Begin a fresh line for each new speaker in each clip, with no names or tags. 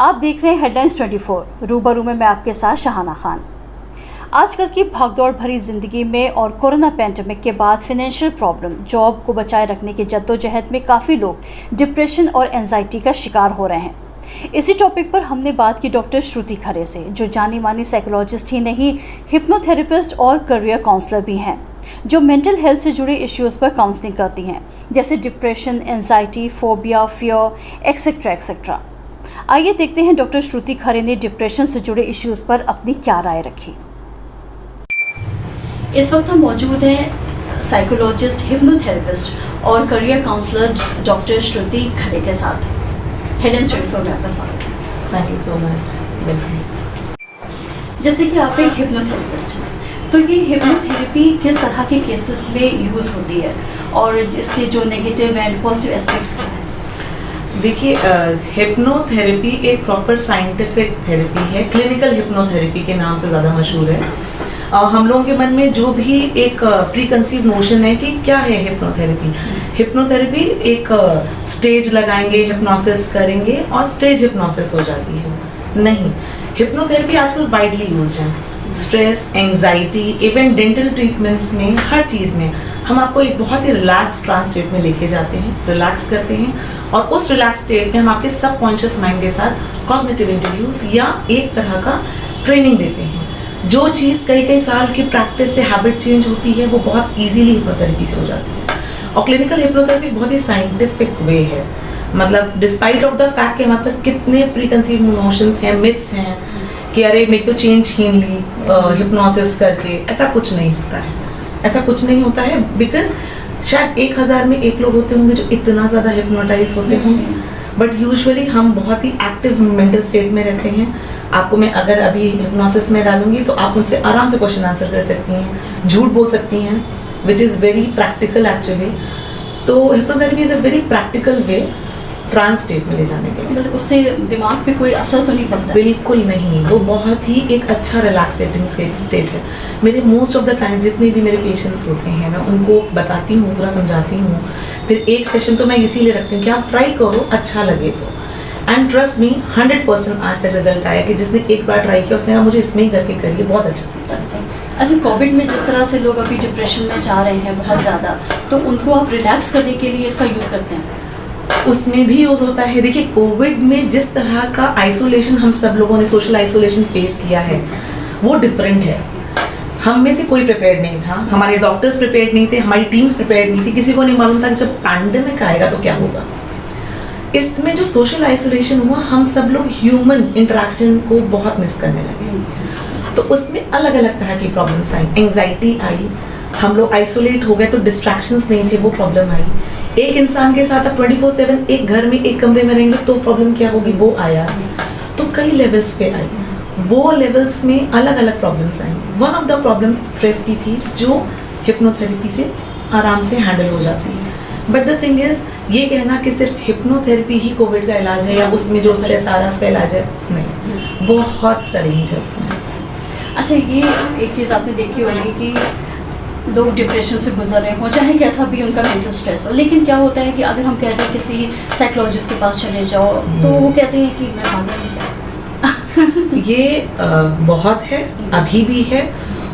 आप देख रहे हैं हेडलाइंस 24। रूबरू में मैं आपके साथ शहाना खान। आजकल की भागदौड़ भरी जिंदगी में और कोरोना पैंडेमिक के बाद फाइनेंशियल प्रॉब्लम, जॉब को बचाए रखने की जद्दोजहद में काफ़ी लोग डिप्रेशन और एंजाइटी का शिकार हो रहे हैं। इसी टॉपिक पर हमने बात की डॉक्टर श्रुति खरे से, जो जानी मानी साइकोलॉजिस्ट ही नहीं, हिप्नोथेरेपिस्ट और करियर काउंसलर भी हैं, जो मेंटल हेल्थ से जुड़े इश्यूज़ पर काउंसलिंग करती हैं, जैसे depression, anxiety, phobia, fear, etcetera etcetera. आइए देखते हैं डॉक्टर श्रुति खरे ने डिप्रेशन से जुड़े इश्यूज़ पर अपनी क्या राय रखी। इस वक्त हम मौजूद हैं साइकोलॉजिस्ट, हिप्नोथेरेपिस्ट और करियर काउंसलर डॉक्टर श्रुति खरे के साथ। हेडलाइंस 24 में आपका स्वागत है।
Thank you so much.
जैसे कि आप एक हिप्नोथेरेपिस्ट हैं, तो ये हिप्नोथेरेपी किस तरह के केसेस में यूज़ होती है और इसके जो नेगेटिव एंड पॉजिटिव एस्पेक्ट्स क्या है?
देखिए, हिप्नोथेरेपी एक प्रॉपर साइंटिफिक थेरेपी है, क्लिनिकल हिप्नोथेरेपी के नाम से ज़्यादा मशहूर है। हम लोगों के मन में जो भी एक प्री कंसीव नोशन है कि क्या है हिप्नोथेरेपी। हिप्नोथेरेपी एक स्टेज लगाएंगे, हिप्नोसिस करेंगे और स्टेज हिप्नोसिस हो जाती है। नहीं, हिप्नोथेरेपी आजकल वाइडली यूज है। Stress, anxiety, even dental treatments में, हर चीज़ में हम आपको एक बहुत ही रिलैक्स ट्रांस स्टेट में लेके जाते हैं, रिलैक्स करते हैं और उस रिलैक्स स्टेट में हम आपके सबकॉन्शियस माइंड के साथ कॉग्निटिव इंटरव्यूज या एक तरह का ट्रेनिंग देते हैं। जो चीज़ कई साल की प्रैक्टिस से हैबिट चेंज होती है, वो बहुत इजीली हिप्नोथेरेपी से हो जाती है। और क्लिनिकल हिप्नोथेरेपी बहुत ही साइंटिफिक वे है। मतलब डिस्पाइट ऑफ द फैक्ट कि हमारे पास कितने प्री कंसीव नोशंस हैं, मिथ्स हैं कि अरे मैं तो चेंज छीन ली हिप्नोसिस करके, ऐसा कुछ नहीं होता है। ऐसा कुछ नहीं होता है बिकॉज शायद 1000 में 1 लोग होते होंगे जो इतना ज़्यादा हिप्नोटाइज होते होंगे, बट यूजुअली हम बहुत ही एक्टिव मेंटल स्टेट में रहते हैं। आपको मैं अगर अभी हिप्नोसिस में डालूंगी तो आप उनसे आराम से क्वेश्चन आंसर कर सकती हैं, झूठ बोल सकती हैं, which is very practical actually. तो hypnotherapy is a very practical way trance state में ले जाने के लिए।
मतलब उससे दिमाग पे कोई असर तो नहीं पड़ता?
बिल्कुल नहीं, वो बहुत ही एक अच्छा रिलैक्सेटिंग स्टेट है। मेरे मोस्ट ऑफ द टाइम जितने भी मेरे पेशेंट्स होते हैं, मैं उनको बताती हूँ, पूरा समझाती हूँ। फिर एक सेशन तो मैं इसीलिए रखती हूँ कि आप ट्राई करो, अच्छा लगे तो। एंड ट्रस्ट मी, 100% आज तक रिजल्ट आया कि जिसने एक बार ट्राई किया उसने कहा मुझे इसमें ही करके करिए, बहुत अच्छा।
अच्छा, कोविड में जिस तरह से लोग अभी डिप्रेशन में जा रहे हैं बहुत ज़्यादा, तो उनको आप रिलैक्स करने के लिए इसका यूज़ करते हैं?
उसमें भी यूज होता है। देखिए, कोविड में जिस तरह का आइसोलेशन हम सब लोगों ने, सोशल आइसोलेशन फेस किया है, वो डिफरेंट है। हम में से कोई प्रिपेयर्ड नहीं था, हमारे डॉक्टर्स प्रिपेयर्ड नहीं थे, हमारी टीम्स प्रिपेयर्ड नहीं थी। किसी को नहीं मालूम था कि जब पैंडेमिक आएगा तो क्या होगा। इसमें जो सोशल आइसोलेशन हुआ, हम सब लोग ह्यूमन इंटरेक्शन को बहुत मिस करने लगे। तो उसमें अलग अलग तरह की प्रॉब्लम्स आई। एंजाइटी आई, हम लोग आइसोलेट हो गए तो डिस्ट्रैक्शंस नहीं थे, वो प्रॉब्लम आई। एक इंसान के साथ आप 24/7 एक घर में, एक कमरे में रहेंगे तो प्रॉब्लम क्या होगी, वो आया। तो कई लेवल्स पे आई, वो लेवल्स में अलग अलग problems I. One of the problem stress की थी, जो हिप्नोथेरेपी से आराम से हैंडल हो जाती है। बट द थिंग इज, ये कहना कि सिर्फ हिप्नोथेरेपी ही कोविड का इलाज है या उसमें जो स्ट्रेस आ रहा है उसका इलाज है, नहीं, बहुत सारे रेंज है उसमें।
अच्छा, ये एक चीज़ आपने देखी होगी कि लोग डिप्रेशन से गुजर रहे हों, चाहे कैसा भी उनका मेंटल स्ट्रेस हो, लेकिन क्या होता है कि अगर हम कहते हैं किसी साइकोलॉजिस्ट के पास चले जाओ, तो वो कहते हैं कि मैं पागल हूँ।
ये बहुत है, अभी भी है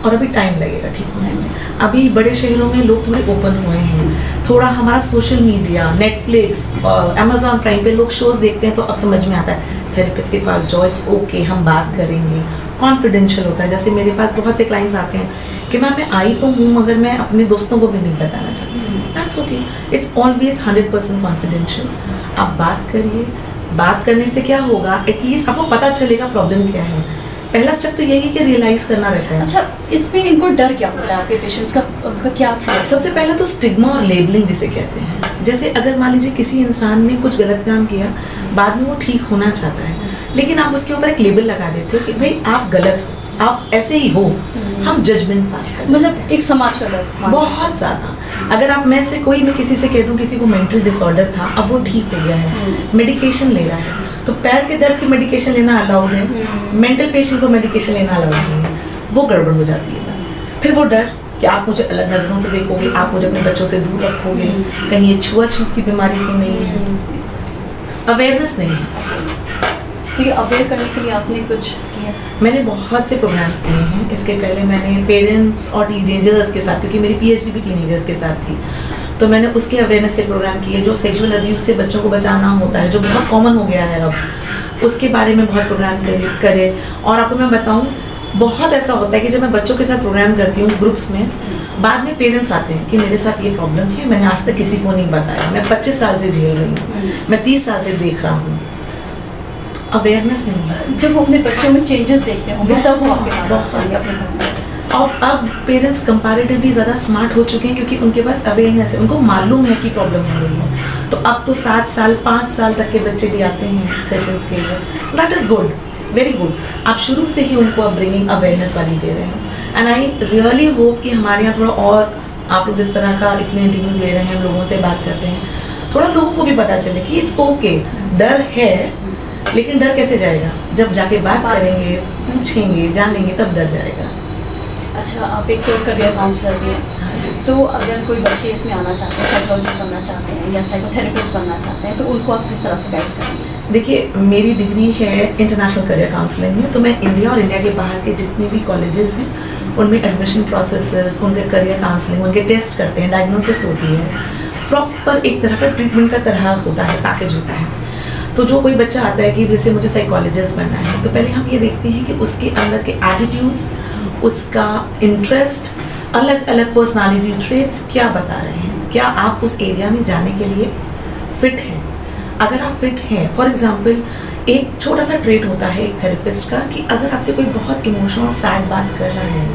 और अभी टाइम लगेगा ठीक होने में। अभी बड़े शहरों में लोग थोड़े ओपन हुए हैं, थोड़ा हमारा social media, Netflix, Amazon prime पे लोग शोज देखते हैं, तो अब समझ में आता है थेरेपिस्ट के पास जाओ, इट्स ओके, हम बात करेंगे, कॉन्फिडेंशियल होता है। जैसे मेरे पास बहुत से क्लाइंट्स आते हैं कि मैं आई तो हूँ मगर मैं अपने दोस्तों को भी नहीं बताना चाहती, that's okay, it's always 100% confidential. आप बात करिए, बात करने से क्या होगा, एटलीस्ट आपको पता चलेगा प्रॉब्लम क्या है। पहला स्टेप तो यही है कि रियलाइज करना रहता है।
अच्छा, इसमें इनको डर क्या होता है आपके पेशेंट्स का, उनका क्या?
सबसे पहला तो स्टिग्मा और लेबलिंग जिसे कहते हैं। जैसे अगर मान लीजिए किसी इंसान ने कुछ गलत काम किया, बाद में वो ठीक होना चाहता है, लेकिन आप उसके ऊपर एक लेबल लगा देते हो कि भाई आप गलत हो, आप ऐसे ही हो, हम जजमेंट पास करते हैं।
मतलब एक समाज का डर
बहुत ज़्यादा। अगर आप मैं किसी से कह दूं किसी को मेंटल डिसऑर्डर था, अब वो ठीक हो गया है, मेडिकेशन ले रहा है, तो पैर के दर्द की मेडिकेशन लेना अलाउड है, मेंटल पेशेंट को मेडिकेशन लेना अलाउड नहीं है, वो गड़बड़ हो जाती है। फिर वो डर कि आप मुझे अलग नज़रों से देखोगे, आप मुझे अपने बच्चों से दूर रखोगे, कहीं ये छुआछूत की बीमारी तो नहीं है, अवेयरनेस नहीं है।
तो ये अवेयर करने के लिए आपने कुछ किया?
मैंने बहुत से प्रोग्राम्स किए हैं। इसके पहले मैंने पेरेंट्स और टीनेजर्स के साथ, क्योंकि मेरी पीएचडी भी टीनेजर्स के साथ थी, तो मैंने उसके अवेयरनेस के प्रोग्राम किए। जो सेक्सुअल अब्यूज से बच्चों को बचाना होता है, जो बहुत कॉमन हो गया है अब, उसके बारे में बहुत प्रोग्राम करे। और आपको मैं बताऊं, बहुत ऐसा होता है कि जब मैं बच्चों के साथ प्रोग्राम करती हूँ ग्रुप्स में, बाद में पेरेंट्स आते हैं कि मेरे साथ ये प्रॉब्लम है, मैंने आज तक किसी को नहीं बताया, मैं 25 साल से झेल रही हूँ, मैं 30 साल से देख रहा हूँ। तो अवेयरनेस नहीं है।
जब वो अपने बच्चों में चेंजेस देखते होंगे तब वो आपके पास आते हैं अपने घर से।
और अब पेरेंट्स कंपैरेटिवली ज़्यादा स्मार्ट हो चुके हैं, क्योंकि उनके पास अवेयरनेस है, उनको मालूम है कि प्रॉब्लम हो रही है। तो अब तो 7 साल 5 साल तक के बच्चे भी आते हैं सेशंस के लिए। That is good, very good. आप शुरू से ही उनको आप ब्रिंगिंग अवेयरनेस वाली दे रहे हैं। एंड आई रियली होप कि हमारे यहाँ थोड़ा और, आप लोग जिस तरह का इतने इंटरव्यूज़ ले रहे हैं, लोगों से बात करते हैं, थोड़ा लोगों को भी पता चले कि इट्स ओके। डर है, लेकिन डर कैसे जाएगा? जब जाके बात करेंगे, पूछेंगे, जानेंगे, तब डर जाएगा।
अच्छा, आप एक करियर काउंसलर भी हैं, तो अगर कोई बच्चे इसमें आना चाहते हैं, साइकोलॉजिस्ट बनना चाहते हैं या साइकोथेरेपिस्ट बनना चाहते हैं, तो उनको आप किस तरह से गाइड करेंगे?
देखिए, मेरी डिग्री है इंटरनेशनल करियर काउंसलिंग में, तो मैं इंडिया और इंडिया के बाहर के जितने भी कॉलेजेस हैं उनमें एडमिशन प्रोसेसेस, उनके करियर काउंसलिंग, उनके टेस्ट करते हैं, डायग्नोसिस होती है, प्रॉपर एक तरह का ट्रीटमेंट का तरह होता है, पैकेज होता है। तो जो कोई बच्चा आता है कि जैसे मुझे साइकोलॉजिस्ट बनना है, तो पहले हम ये देखते हैं कि उसके अंदर के एटीट्यूड्स, उसका इंटरेस्ट, अलग अलग पर्सनालिटी ट्रेट्स क्या बता रहे हैं। क्या आप उस एरिया में जाने के लिए फिट हैं? अगर आप फिट हैं, फॉर एग्जांपल एक छोटा सा ट्रेट होता है एक थेरेपिस्ट का, कि अगर आपसे कोई बहुत इमोशनल और सैड बात कर रहा है,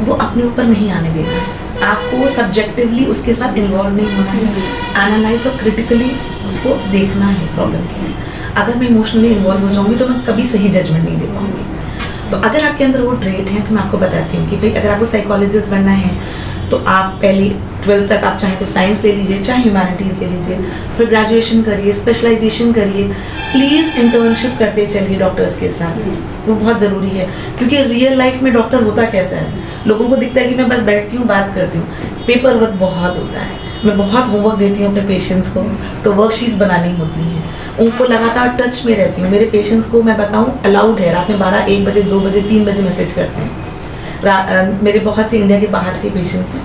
वो अपने ऊपर नहीं आने देना है। आपको सब्जेक्टिवली उसके साथ इन्वॉल्व नहीं होना है, एनालाइज और क्रिटिकली उसको देखना है प्रॉब्लम क्या है। अगर मैं इमोशनली इन्वॉल्व हो जाऊंगी तो मैं कभी सही जजमेंट नहीं दे पाऊंगी। तो अगर आपके अंदर वो ट्रेट है, तो मैं आपको बताती हूँ कि भाई अगर आपको साइकोलॉजिस्ट बनना है, तो आप पहले 12th तक आप चाहें तो साइंस ले लीजिए, चाहे ह्यूमैनिटीज़ ले लीजिए, फिर ग्रेजुएशन करिए, स्पेशलाइजेशन करिए, प्लीज़ इंटर्नशिप करते चलिए डॉक्टर्स के साथ। वो बहुत ज़रूरी है, क्योंकि रियल लाइफ में डॉक्टर होता कैसा है, लोगों को दिखता है कि मैं बस बैठती हूँ, बात करती हूँ, पेपर वर्क बहुत होता है। मैं बहुत होमवर्क देती हूँ अपने पेशेंट्स को, तो वर्कशीट्स बनानी होती हैं, उनको लगातार टच में रहती हूँ। मेरे पेशेंट्स को मैं बताऊँ, अलाउड है रात में 12, 1 बजे, 2 बजे, 3 बजे मैसेज करते हैं। मेरे बहुत से इंडिया के बाहर के पेशेंट्स हैं,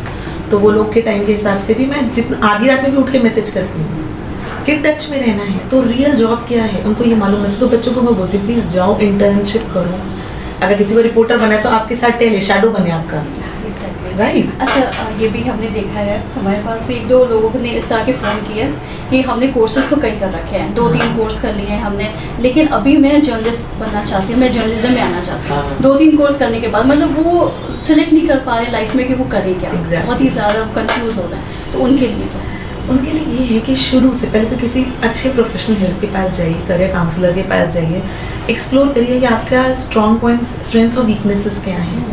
तो वो लोग के टाइम के हिसाब से भी मैं जितना आधी रात में भी उठ के मैसेज करती हूँ कि टच में रहना है। तो रियल जॉब क्या है उनको ये मालूम नहीं। तो बच्चों को मैं बोलती हूँ प्लीज़ जाओ, इंटर्नशिप करो। अगर किसी को रिपोर्टर बना है तो आपके साथ टेली शैडो बने आपका, राइट।
अच्छा, ये भी हमने देखा है, हमारे पास भी 1-2 लोगों ने इस तरह के फ़ोन किए कि हमने कोर्सेज तो कई कर रखे हैं, 2-3 कोर्स कर लिए हैं हमने, लेकिन अभी मैं जर्नलिस्ट बनना चाहती हूँ, मैं जर्नलिज्म में आना चाहती हूँ। 2-3 कोर्स करने के बाद मतलब वो सिलेक्ट नहीं कर पा रहे लाइफ में कि वो करें क्या, बहुत ही ज़्यादा कंफ्यूज हो रहा है। तो उनके लिए क्या?
उनके लिए ये है कि शुरू से पहले तो किसी अच्छे प्रोफेशनल हेल्प के पास जाइए, करियर काउंसलर के पास जाइए, एक्सप्लोर करिए कि आपका स्ट्रॉन्ग पॉइंट्स, स्ट्रेंथ्स और वीकनेसेस क्या हैं,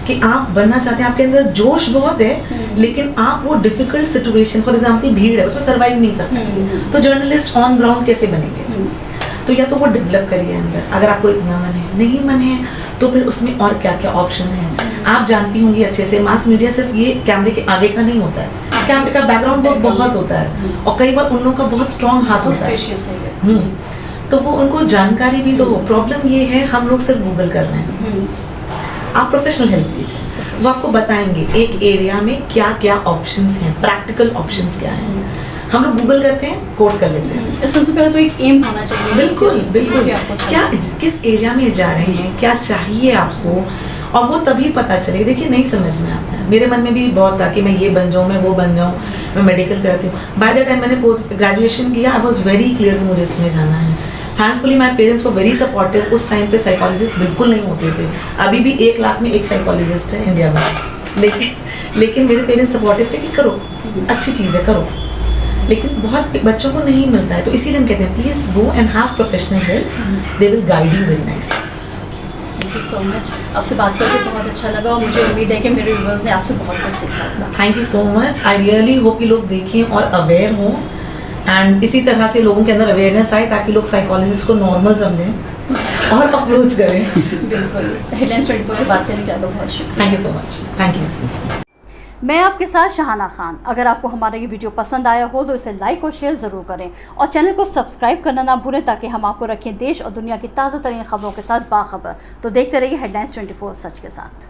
कि आप बनना चाहते हैं, आपके अंदर जोश बहुत है, लेकिन आप वो डिफिकल्ट सिचुएशन, फॉर एग्जांपल भीड़ है, उसमें सर्वाइव नहीं कर पाएंगे, तो जर्नलिस्ट ऑन ग्राउंड कैसे बनेंगे? तो या तो वो डेवलप करिए अंदर, अगर आपको इतना मन है। नहीं मन है तो फिर उसमें और क्या क्या ऑप्शन है। आप जानती होंगी अच्छे से, मास मीडिया सिर्फ ये कैमरे के आगे का नहीं होता है, कैमरे का बैकग्राउंड बहुत होता है, और कई बार उन लोगों का बहुत स्ट्रॉन्ग हाथ होता है। तो वो उनको जानकारी भी दो। प्रॉब्लम ये है हम लोग सिर्फ गूगल कर रहे हैं, आप प्रोफेशनल हेल्प लीजिए, वो आपको बताएंगे एक एरिया में क्या क्या ऑप्शंस हैं, प्रैक्टिकल ऑप्शंस क्या हैं। हम लोग गूगल करते हैं, कोर्स कर लेते हैं।
सबसे पहले तो एक एम होना चाहिए।
बिल्कुल बिल्कुल, क्या किस एरिया में जा रहे हैं, क्या चाहिए आपको, और वो तभी पता चलेगा। देखिए नहीं समझ में आता है, मेरे मन में भी बहुत था कि मैं ये बन जाऊँ, मैं वो बन जाऊँ, मैं मेडिकल करती हूँ। बाय द टाइम मैंने पोस्ट ग्रेजुएशन किया, आई वॉज वेरी क्लियर कि मुझे इसमें जाना है। थैंकफुली माई पेरेंट्स को वेरी सपोर्टिव। उस टाइम पे साइकोलॉजिस्ट बिल्कुल नहीं होते थे, अभी भी 1 लाख में 1 साइकोलॉजिस्ट है इंडिया में, लेकिन मेरे पेरेंट्स सपोर्टिव थे कि करो, अच्छी चीज़ है, करो। लेकिन बहुत बच्चों को नहीं मिलता है, तो इसीलिए हम कहते हैं please go and have professional help, they will guide you very nicely.
Thank you so much, आपसे बात करके बहुत अच्छा लगा, और मुझे उम्मीद है कि मेरे व्यूअर्स ने आपसे बहुत कुछ सीखा होगा।
Thank you so much. I really hope कि लोग देखें और अवेयर हों, एंड इसी तरह से लोगों के अंदर अवेयरनेस आए ताकि लोग साइकोलॉजिस्ट को नॉर्मल समझें और अप्रोच करें।
बिल्कुल। हेडलाइंस 24 से बात करने के लिए बहुत शुक्रिया।
Thank you so much. Thank you.
मैं आपके साथ शहाना खान। अगर आपको हमारा ये वीडियो पसंद आया हो तो इसे लाइक और शेयर ज़रूर करें और चैनल को सब्सक्राइब करना ना भूलें ताकि हम आपको रखें देश और दुनिया की ताज़ा तरीन खबरों के साथ बाखबर। तो देखते रहिए हेडलाइंस 24 सच के साथ।